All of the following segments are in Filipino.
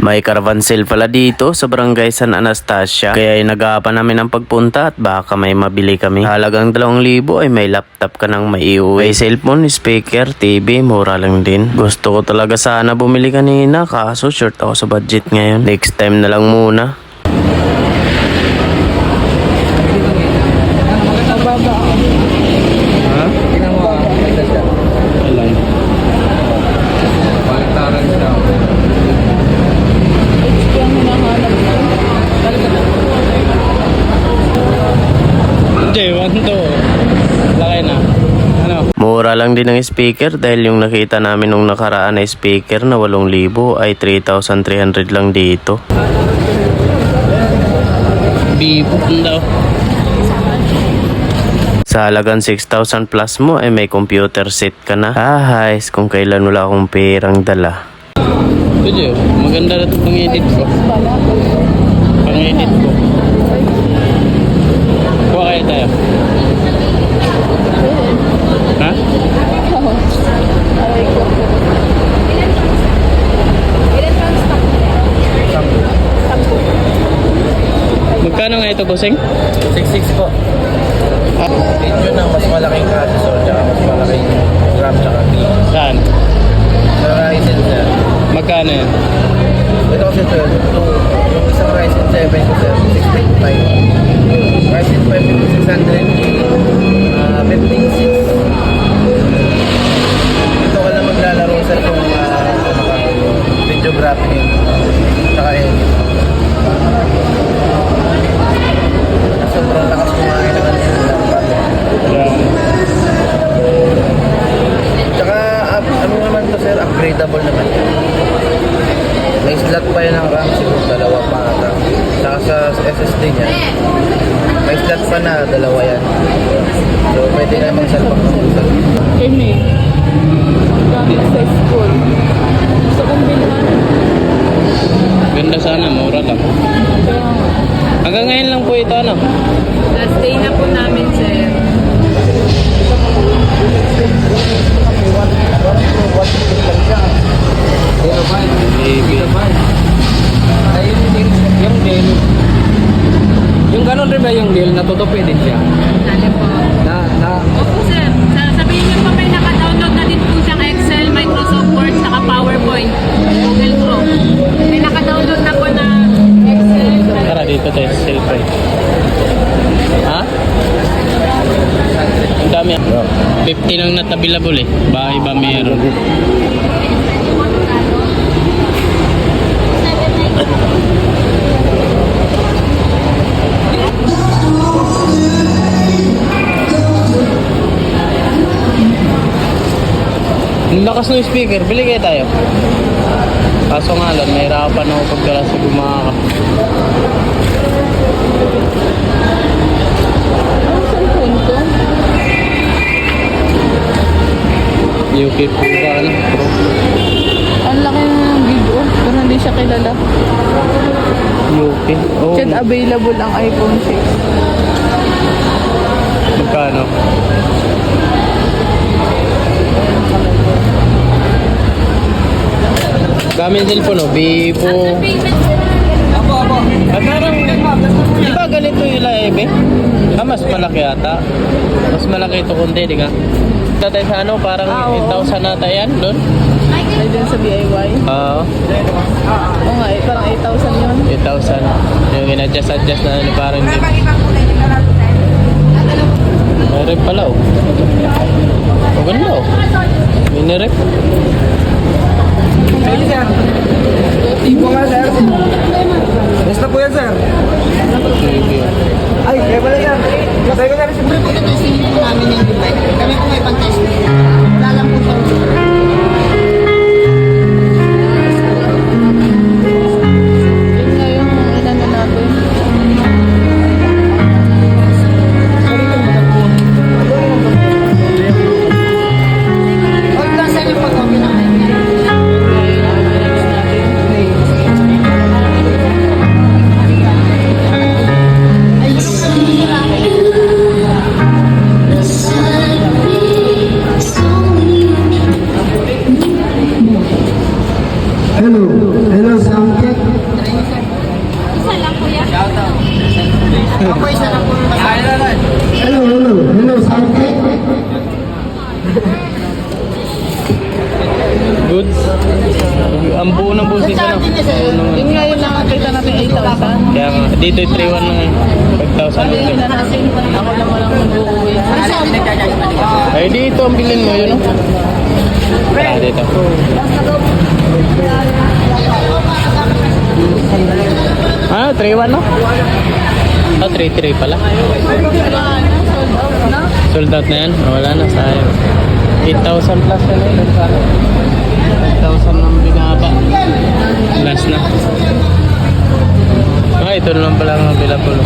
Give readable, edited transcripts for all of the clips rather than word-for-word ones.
May caravan sale pala dito sa barangay San Anastasia. Kaya ay nag-aapan namin ang pagpunta at baka may mabili kami. Halagang 2,000 ay may laptop ka nang maiuwi. May cellphone, speaker, TV, mura lang din. Gusto ko talaga sana bumili kanina kaso short ako sa budget ngayon. Next time na lang muna. Mura lang din ang speaker dahil yung nakita namin nung nakaraan na speaker na 8,000 ay 3,300 lang dito. Bibo daw. Sa halagang 6,000 plus mo ay may computer set ka na. Ahais kung kailan wala akong perang dala. Video, maganda na ito pang-edit ko. Pang-edit ko. Kuha kayo tayo. Ha? Magkano nga ito, Kusing? 6.6 po. Video ng mas malaking processor tsaka mas malaking RAM tsaka P. Saan? Sa Ryzen sir. Magkano yan? Ito kasi sir, yung isang Ryzen 7 ko sir, 655. Ryzen 5 ito 600K, 15.6. Dito ka lang maglalaro sir kung videography tsaka edit. Sobrang lakas kumain naman yung laptop. Tsaka, ano naman to sir, upgradable naman. May slot pa yan ang RAM, siguro dalawa pa ata. Tsaka sa SSD niya, may slot pa na, dalawa yan. So, pwede namang salpak ng usap. Kami, gamit sa school. Gusto kong bilhan. Ganda sana, mura lang. Hanggang ngayon lang po ito, ano? Last day na po namin, sir. Yung ganon rin ba yung deal, natutupi din siya? Ano po? Opo, sir. Sabihin niyo po may naka-download na din po siyang Excel, Microsoft Word, saka PowerPoint, Google Chrome. May naka-download na po na Excel. Tara dito tayo sa cellphone. Ha? Ang dami. 50 lang not available eh. Ba iba meron. Ang lakas ng speaker, bili kayo tayo. Kaso nga lang, mahirapan ako pagdala sa gumaka. Cellphone ko? UK po ba, ano? Pro. Ang laki ng video, pero hindi siya kilala. UK? Oh, Chat available ang iPhone 6. magkano? Gamit cellphone, no? Vivo. At parang, di ba ganito yung live eh? Mas malaki ata. Mas malaki ito kundi, di ka? Tatay sa ano, parang 8,000 nata yan, doon? Ay, din sa DIY. Oo. Oo nga, parang 8,000 yun. 8,000. Yung in-adjust na ano, parang di. May rep pala, oh. O, ganda, oh. Mini rep. Pwede sir. Ipo nga sir. Yes na po yan sir. Ay, kaya pala sir. Kaya ko na rin sir. Ito yung sinili po namin yung device. Kami po may pang-test. Wala lang po ito. Yun nga yung inano natin. Huwag lang sir yung pag-copy ng Ay, Ako isa lang po yung kasama. Goods. Ang buo ng busis Sa ano? atin niya, sir. Yung ngayon nakakita natin 8,000. Kaya nga, dito 3-1 lang eh. 5,000 ulit. Ako lang walang mag-uwi. Ay, dito ang bilhin mo yun, no? Ah, dito. Ah, 3-1, no? Oh, 3-3 pala. Sold out na yan? Oh, wala na, sayang. 8,000 plus na yun. 5,000 ang binaba. Last na. Ah, ito na lang pala ang available.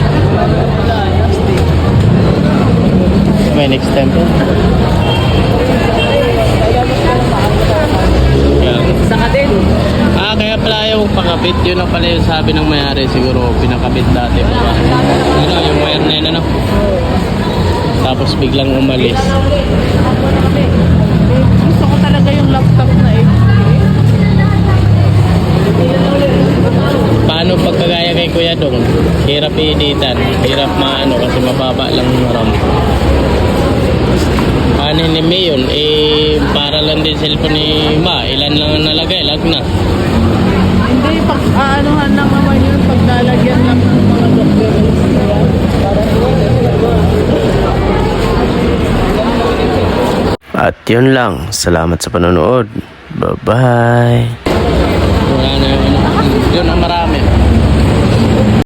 May next time po. Saka din. Ah, kaya pala ayaw pakabit. Yun ang pala yung sabi ng mayari. Siguro pinakabit dati pa ba? Ano, yung wire na yun, ano? Tapos biglang umalis. Gusto ko talaga yung laptop na Paano pagkagaya kay Kuya Dong? Hirap i-editan. Hirap maano kasi mababa lang yung RAM. Paano ni May yun? Eh, para lang din cellphone ni Ma. Ilan lang ang nalagay? Lag na. Hindi, pag aanuhan lang naman yun, pag lalagyan lang ng mga documents na yan. At yun lang. Salamat sa panonood. Bye-bye. Wala na yung ano. Yun ang marami.